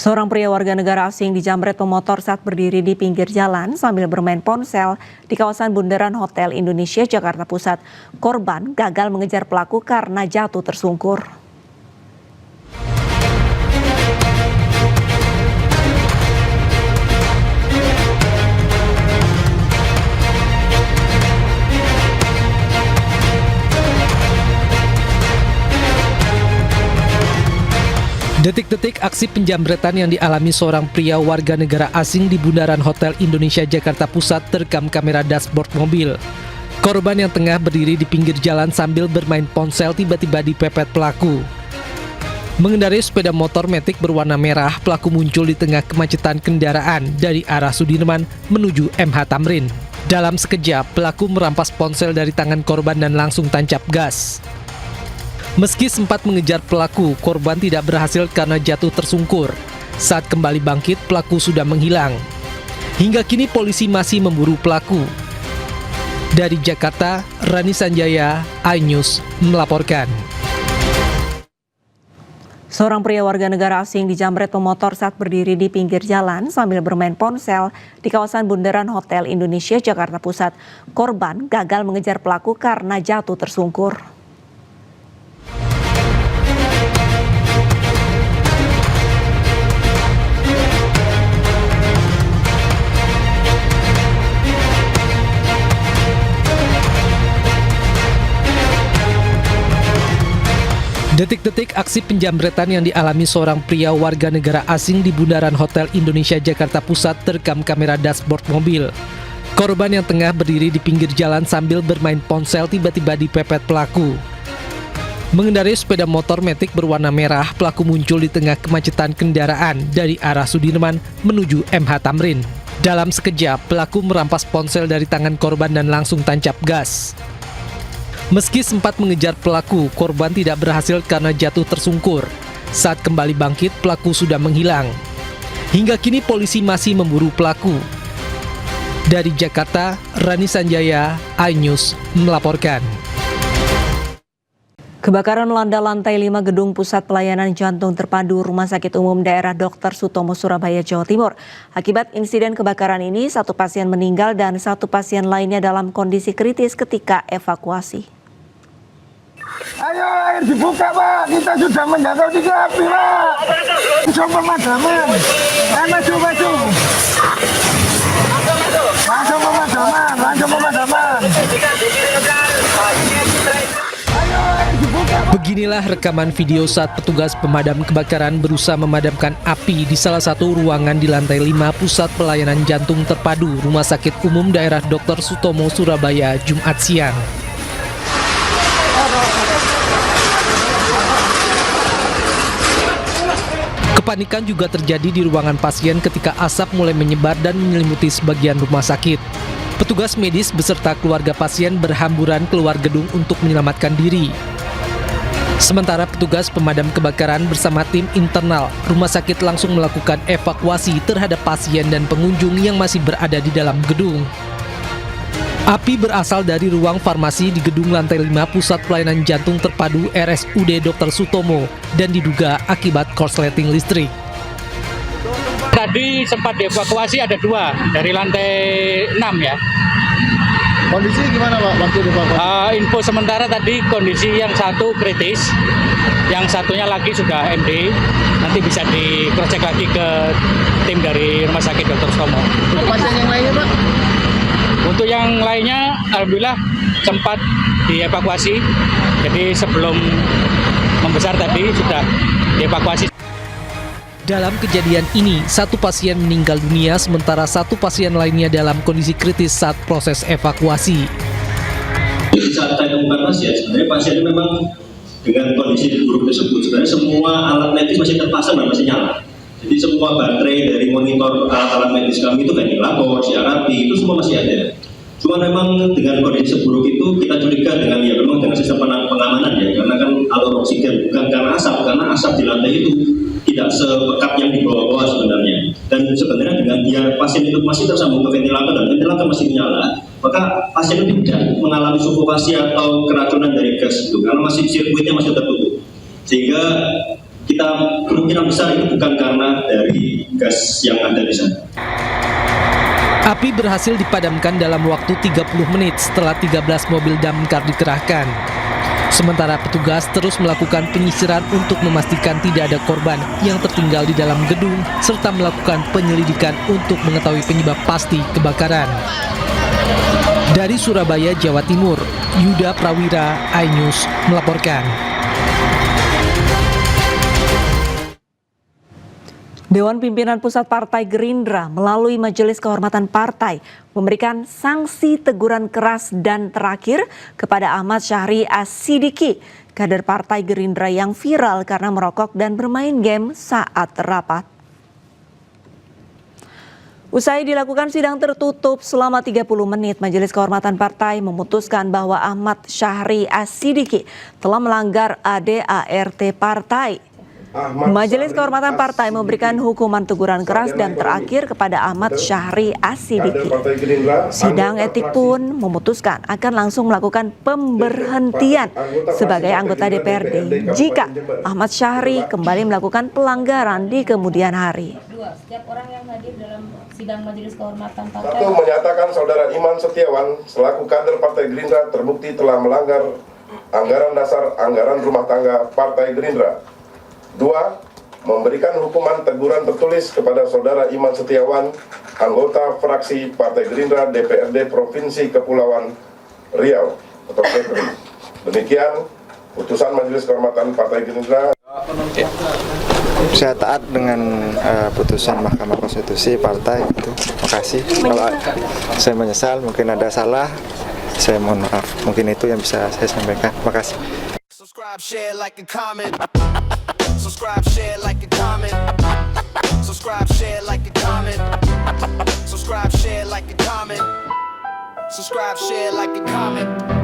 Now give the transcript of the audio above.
Seorang pria warga negara asing dijamret pemotor saat berdiri di pinggir jalan sambil bermain ponsel di kawasan Bundaran Hotel Indonesia, Jakarta Pusat. Korban gagal mengejar pelaku karena jatuh tersungkur. Detik-detik aksi penjamretan yang dialami seorang pria warga negara asing di Bundaran Hotel Indonesia, Jakarta Pusat terekam kamera dashboard mobil. Korban yang tengah berdiri di pinggir jalan sambil bermain ponsel tiba-tiba dipepet pelaku. Mengendarai sepeda motor matic berwarna merah, pelaku muncul di tengah kemacetan kendaraan dari arah Sudirman menuju MH Tamrin. Dalam sekejap, pelaku merampas ponsel dari tangan korban dan langsung tancap gas. Meski sempat mengejar pelaku, korban tidak berhasil karena jatuh tersungkur. Saat kembali bangkit, pelaku sudah menghilang. Hingga kini polisi masih memburu pelaku. Dari Jakarta, Rani Sanjaya, iNews melaporkan. Seorang pria warga negara asing dijamret pemotor saat berdiri di pinggir jalan sambil bermain ponsel di kawasan Bundaran Hotel Indonesia, Jakarta Pusat. Korban gagal mengejar pelaku karena jatuh tersungkur. Detik-detik aksi penjamretan yang dialami seorang pria warga negara asing di Bundaran Hotel Indonesia, Jakarta Pusat terekam kamera dashboard mobil. Korban yang tengah berdiri di pinggir jalan sambil bermain ponsel tiba-tiba dipepet pelaku. Mengendarai sepeda motor matic berwarna merah, pelaku muncul di tengah kemacetan kendaraan dari arah Sudirman menuju MH Tamrin. Dalam sekejap, pelaku merampas ponsel dari tangan korban dan langsung tancap gas. Meski sempat mengejar pelaku, korban tidak berhasil karena jatuh tersungkur. Saat kembali bangkit, pelaku sudah menghilang. Hingga kini polisi masih memburu pelaku. Dari Jakarta, Rani Sanjaya, iNews melaporkan. Kebakaran melanda lantai 5 gedung Pusat Pelayanan Jantung Terpadu Rumah Sakit Umum Daerah Dr. Sutomo, Surabaya, Jawa Timur. Akibat insiden kebakaran ini, 1 pasien meninggal dan 1 pasien lainnya dalam kondisi kritis ketika evakuasi. Ayo air dibuka Pak, kita sudah menjangkau titik api Pak. Langsung pemadaman. Maju. Langsung pemadaman. Ayo air dibuka Pak. Beginilah rekaman video saat petugas pemadam kebakaran berusaha memadamkan api di salah satu ruangan di lantai 5 Pusat Pelayanan Jantung Terpadu Rumah Sakit Umum Daerah Dr. Sutomo, Surabaya, Jumat siang. Kepanikan juga terjadi di ruangan pasien ketika asap mulai menyebar dan menyelimuti sebagian rumah sakit. Petugas medis beserta keluarga pasien berhamburan keluar gedung untuk menyelamatkan diri. Sementara petugas pemadam kebakaran bersama tim internal rumah sakit langsung melakukan evakuasi terhadap pasien dan pengunjung yang masih berada di dalam gedung. Api berasal dari ruang farmasi di gedung lantai 5 Pusat Pelayanan Jantung Terpadu RSUD Dr. Sutomo dan diduga akibat korsleting listrik. Tadi sempat dievakuasi ada 2 dari lantai 6 ya. Kondisi gimana Pak waktu dievakuasi? Info sementara tadi kondisi yang satu kritis, yang satunya lagi sudah MD. Nanti bisa di-cross-check lagi ke tim dari Rumah Sakit Dr. Sutomo. Untuk pasien yang lainnya Pak? Untuk yang lainnya, alhamdulillah sempat dievakuasi. Jadi sebelum membesar tadi sudah dievakuasi. Dalam kejadian ini, 1 pasien meninggal dunia sementara 1 pasien lainnya dalam kondisi kritis saat proses evakuasi. Saat saya temukan pasien, sebenarnya pasien itu memang dengan kondisi buruk tersebut, sebenarnya semua alat medis masih terpasang dan masih nyala. Jadi semua baterai dari monitor alat medis kami itu ventilator, CRT itu semua masih ada. Cuma memang dengan kondisi seburuk itu kita curiga dengan memang dengan sistem pengamanan ya, karena kan alur oksigen bukan karena asap di lantai itu tidak sepekat yang di bawah-bawah sebenarnya. Dan sebenarnya dengan dia pasien itu masih tersambung ke ventilator dan ventilator masih menyala, maka pasien itu tidak mengalami sufokasi atau keracunan dari gas itu karena masih sirkuitnya masih tertutup. Sehingga kita kita kemungkinan besar itu bukan karena dari gas yang ada di sana. Api berhasil dipadamkan dalam waktu 30 menit setelah 13 mobil damkar dikerahkan. Sementara petugas terus melakukan penyisiran untuk memastikan tidak ada korban yang tertinggal di dalam gedung serta melakukan penyelidikan untuk mengetahui penyebab pasti kebakaran. Dari Surabaya, Jawa Timur, Yuda Prawira, iNews melaporkan. Dewan Pimpinan Pusat Partai Gerindra melalui Majelis Kehormatan Partai memberikan sanksi teguran keras dan terakhir kepada Ahmad Syahri As-Sidiki, kader Partai Gerindra yang viral karena merokok dan bermain game saat rapat. Usai dilakukan sidang tertutup selama 30 menit, Majelis Kehormatan Partai memutuskan bahwa Ahmad Syahri As-Sidiki telah melanggar ADART Partai. Majelis Kehormatan Partai memberikan hukuman teguran keras dan terakhir kepada Ahmad Syahri As-Sidiki. Sidang etik pun memutuskan akan langsung melakukan pemberhentian sebagai anggota DPRD jika Ahmad Syahri kembali melakukan pelanggaran di kemudian hari. Setiap orang yang hadir dalam sidang Majelis Kehormatan Partai. Satu, menyatakan saudara Iman Setiawan selaku kader Partai Gerindra terbukti telah melanggar anggaran dasar anggaran rumah tangga Partai Gerindra. 2. Memberikan hukuman teguran tertulis kepada saudara Iman Setiawan, anggota fraksi Partai Gerindra DPRD Provinsi Kepulauan Riau atau Kepri. Demikian putusan Majelis Kehormatan Partai Gerindra. Saya taat dengan putusan Mahkamah Konstitusi partai itu. Terima kasih. Kalau saya menyesal, mungkin ada salah, saya mohon maaf. Mungkin itu yang bisa saya sampaikan. Terima kasih. Subscribe, share, like, and comment. Subscribe, share, like, and comment. Subscribe, share, like, and comment. Subscribe, share, like, and comment. Subscribe, share, like, and comment.